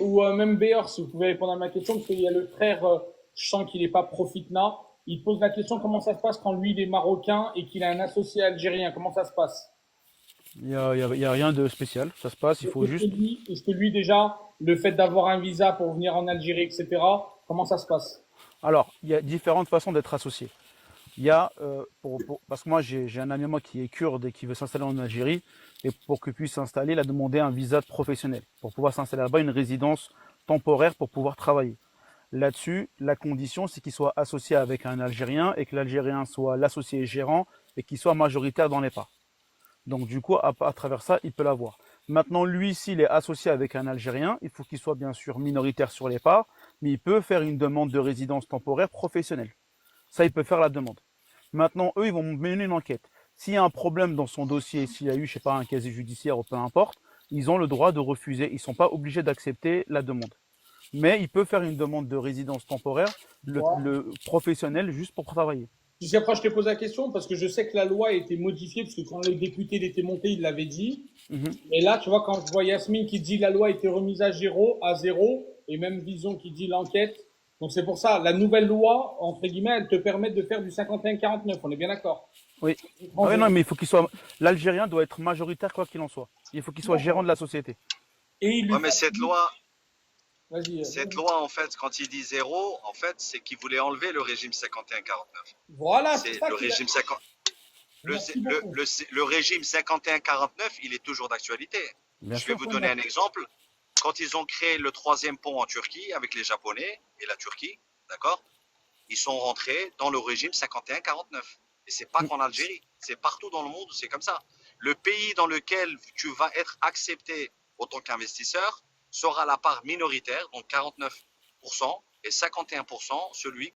ou même Béor, si vous pouvez répondre à ma question, parce qu'il y a le frère, je sens qu'il n'est pas profitna. Il pose la question comment ça se passe quand lui il est marocain et qu'il a un associé algérien. Comment ça se passe? Il y a rien de spécial. Ça se passe, il faut juste. Est-ce que lui déjà, le fait d'avoir un visa pour venir en Algérie, etc., comment ça se passe? Alors, il y a différentes façons d'être associé. Il y a, parce que moi j'ai un ami à moi qui est kurde et qui veut s'installer en Algérie, et pour qu'il puisse s'installer, il a demandé un visa de professionnel, pour pouvoir s'installer là-bas, une résidence temporaire pour pouvoir travailler. Là-dessus, la condition, c'est qu'il soit associé avec un Algérien et que l'Algérien soit l'associé gérant et qu'il soit majoritaire dans les parts. Donc du coup, à travers ça, il peut l'avoir. Maintenant, lui, s'il est associé avec un Algérien, il faut qu'il soit bien sûr minoritaire sur les parts, mais il peut faire une demande de résidence temporaire professionnelle. Ça, il peut faire la demande. Maintenant, eux, ils vont mener une enquête. S'il y a un problème dans son dossier, s'il y a eu, je sais pas, un casier judiciaire ou peu importe, ils ont le droit de refuser. Ils ne sont pas obligés d'accepter la demande. Mais il peut faire une demande de résidence temporaire, Voilà. le professionnel, juste pour travailler. Tu sais, après, je te pose la question parce que je sais que la loi a été modifiée, parce que quand le député il était monté, il l'avait dit. Mhm. Et là, tu vois, quand je vois Yasmine qui dit la loi a été remise à zéro, et même Vision qui dit l'enquête. Donc c'est pour ça, la nouvelle loi, entre guillemets, elle te permet de faire du 51-49, on est bien d'accord. Oui. Ah ouais, Étranger. non, mais il faut qu'il soit. L'Algérien doit être majoritaire, quoi qu'il en soit. Il faut qu'il soit gérant de la société. Et il lui Ouais, mais cette facilite. loi, Vas-y, cette loi, en fait, quand il dit zéro, en fait, c'est qu'il voulait enlever le régime 51-49. voilà, c'est C'est ça le qu'il a. régime 50. Merci beaucoup. Le régime 51-49, il est toujours d'actualité. Bien Je vais sûr. vous donner un exemple. Quand ils ont créé le troisième pont en Turquie avec les Japonais et la Turquie, d'accord, ils sont rentrés dans le régime 51-49. Et c'est pas qu'en Algérie, c'est partout dans le monde, c'est comme ça. Le pays dans lequel tu vas être accepté en tant qu'investisseur sera la part minoritaire, donc 49%, et 51% celui